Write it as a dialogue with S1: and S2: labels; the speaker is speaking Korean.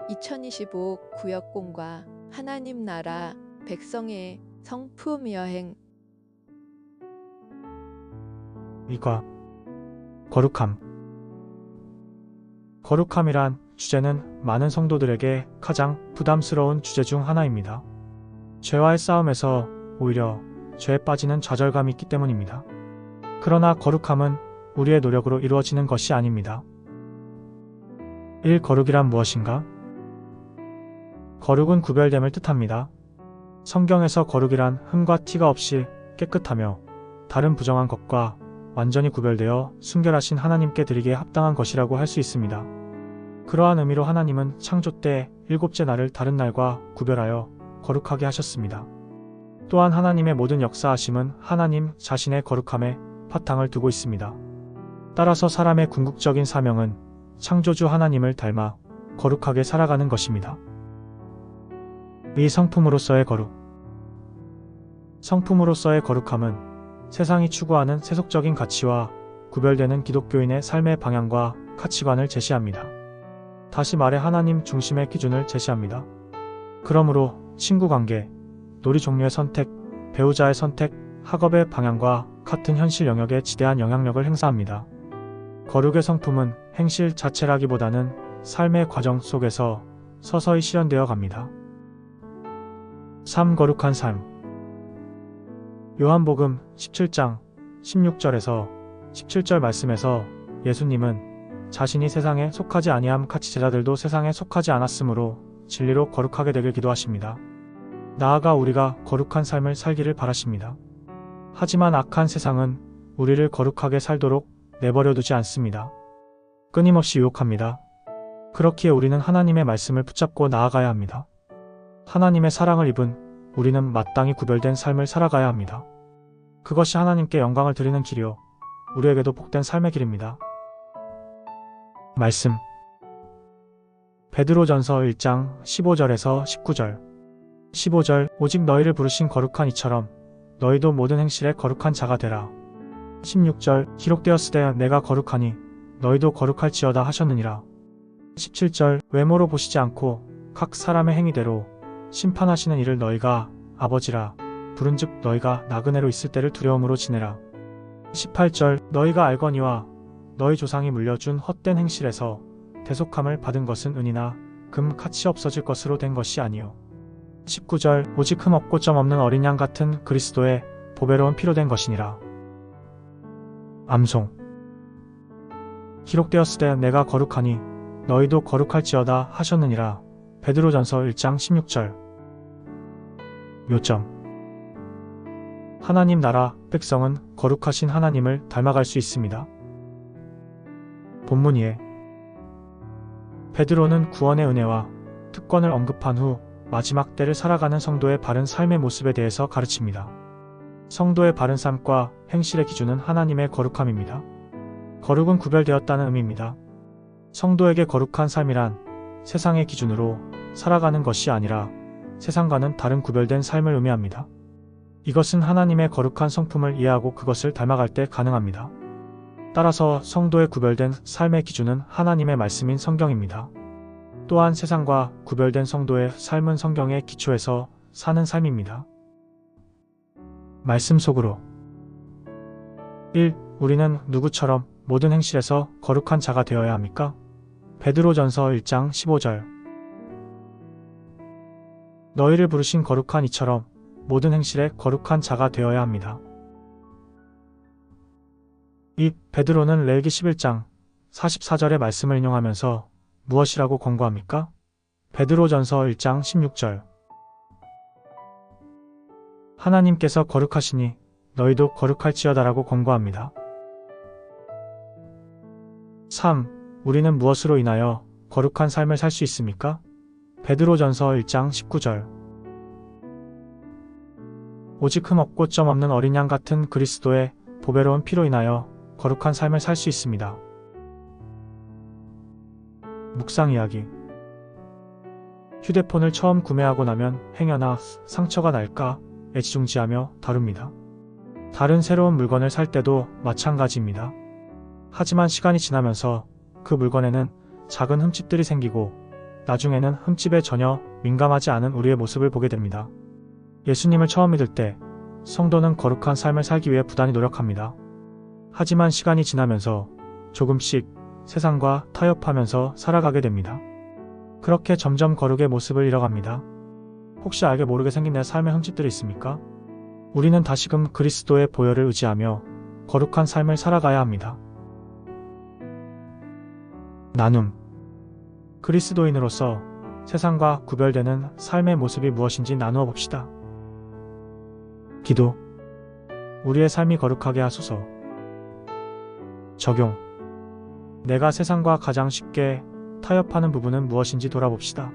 S1: 2025 구역공과 하나님 나라 백성의 성품 여행.
S2: 이과 거룩함. 거룩함이란 주제는 많은 성도들에게 가장 부담스러운 주제 중 하나입니다. 죄와의 싸움에서 오히려 죄에 빠지는 좌절감이 있기 때문입니다. 그러나 거룩함은 우리의 노력으로 이루어지는 것이 아닙니다. 1. 거룩이란 무엇인가? 거룩은 구별됨을 뜻합니다. 성경에서 거룩이란 흠과 티가 없이 깨끗하며 다른 부정한 것과 완전히 구별되어 순결하신 하나님께 드리기에 합당한 것이라고 할 수 있습니다. 그러한 의미로 하나님은 창조 때 일곱째 날을 다른 날과 구별하여 거룩하게 하셨습니다. 또한 하나님의 모든 역사하심은 하나님 자신의 거룩함에 바탕을 두고 있습니다. 따라서 사람의 궁극적인 사명은 창조주 하나님을 닮아 거룩하게 살아가는 것입니다. 이 성품으로서의 거룩. 성품으로서의 거룩함은 세상이 추구하는 세속적인 가치와 구별되는 기독교인의 삶의 방향과 가치관을 제시합니다. 다시 말해 하나님 중심의 기준을 제시합니다. 그러므로 친구관계, 놀이 종류의 선택, 배우자의 선택, 학업의 방향과 같은 현실 영역에 지대한 영향력을 행사합니다. 거룩의 성품은 행실 자체라기보다는 삶의 과정 속에서 서서히 실현되어 갑니다. 3. 거룩한 삶. 요한복음 17장 16절에서 17절 말씀에서 예수님은 자신이 세상에 속하지 아니함 같이 제자들도 세상에 속하지 않았으므로 진리로 거룩하게 되길 기도하십니다. 나아가 우리가 거룩한 삶을 살기를 바라십니다. 하지만 악한 세상은 우리를 거룩하게 살도록 내버려 두지 않습니다. 끊임없이 유혹합니다. 그렇기에 우리는 하나님의 말씀을 붙잡고 나아가야 합니다. 하나님의 사랑을 입은 우리는 마땅히 구별된 삶을 살아가야 합니다. 그것이 하나님께 영광을 드리는 길이요 우리에게도 복된 삶의 길입니다. 말씀. 베드로전서 1장 15절에서 19절. 15절. 오직 너희를 부르신 거룩한 이처럼 너희도 모든 행실에 거룩한 자가 되라. 16절. 기록되었으되 내가 거룩하니 너희도 거룩할지어다 하셨느니라. 17절. 외모로 보시지 않고 각 사람의 행위대로 심판하시는 이를 너희가 아버지라 부른즉 너희가 나그네로 있을 때를 두려움으로 지내라. 18절. 너희가 알거니와 너희 조상이 물려준 헛된 행실에서 대속함을 받은 것은 은이나 금 같이 없어질 것으로 된 것이 아니요 19절. 오직 흠 없고 점 없는 어린 양 같은 그리스도의 보배로운 피로 된 것이니라. 암송. 기록되었으되 내가 거룩하니 너희도 거룩할지어다 하셨느니라. 베드로전서 1장 16절. 요점. 하나님 나라 백성은 거룩하신 하나님을 닮아갈 수 있습니다. 본문 이해. 베드로는 구원의 은혜와 특권을 언급한 후 마지막 때를 살아가는 성도의 바른 삶의 모습에 대해서 가르칩니다. 성도의 바른 삶과 행실의 기준은 하나님의 거룩함입니다. 거룩은 구별되었다는 의미입니다. 성도에게 거룩한 삶이란 세상의 기준으로 살아가는 것이 아니라 세상과는 다른 구별된 삶을 의미합니다. 이것은 하나님의 거룩한 성품을 이해하고 그것을 닮아갈 때 가능합니다. 따라서 성도의 구별된 삶의 기준은 하나님의 말씀인 성경입니다. 또한 세상과 구별된 성도의 삶은 성경의 기초에서 사는 삶입니다. 말씀 속으로. 1. 우리는 누구처럼 모든 행실에서 거룩한 자가 되어야 합니까? 베드로전서 1장 15절. 너희를 부르신 거룩한 이처럼 모든 행실에 거룩한 자가 되어야 합니다. 2. 베드로는 레위기 11장 44절의 말씀을 인용하면서 무엇이라고 권고합니까? 베드로전서 1장 16절. 하나님께서 거룩하시니 너희도 거룩할지어다라고 권고합니다. 3. 우리는 무엇으로 인하여 거룩한 삶을 살 수 있습니까? 베드로전서 1장 19절. 오직 흠 없고 점 없는 어린 양 같은 그리스도의 보배로운 피로 인하여 거룩한 삶을 살 수 있습니다. 묵상 이야기. 휴대폰을 처음 구매하고 나면 행여나 상처가 날까 애지중지하며 다룹니다. 다른 새로운 물건을 살 때도 마찬가지입니다. 하지만 시간이 지나면서 그 물건에는 작은 흠집들이 생기고 나중에는 흠집에 전혀 민감하지 않은 우리의 모습을 보게 됩니다. 예수님을 처음 믿을 때 성도는 거룩한 삶을 살기 위해 부단히 노력합니다. 하지만 시간이 지나면서 조금씩 세상과 타협하면서 살아가게 됩니다. 그렇게 점점 거룩의 모습을 잃어갑니다. 혹시 알게 모르게 생긴 내 삶의 흠집들이 있습니까? 우리는 다시금 그리스도의 보혈을 의지하며 거룩한 삶을 살아가야 합니다. 나눔. 그리스도인으로서 세상과 구별되는 삶의 모습이 무엇인지 나누어 봅시다. 기도. 우리의 삶이 거룩하게 하소서. 적용. 내가 세상과 가장 쉽게 타협하는 부분은 무엇인지 돌아봅시다.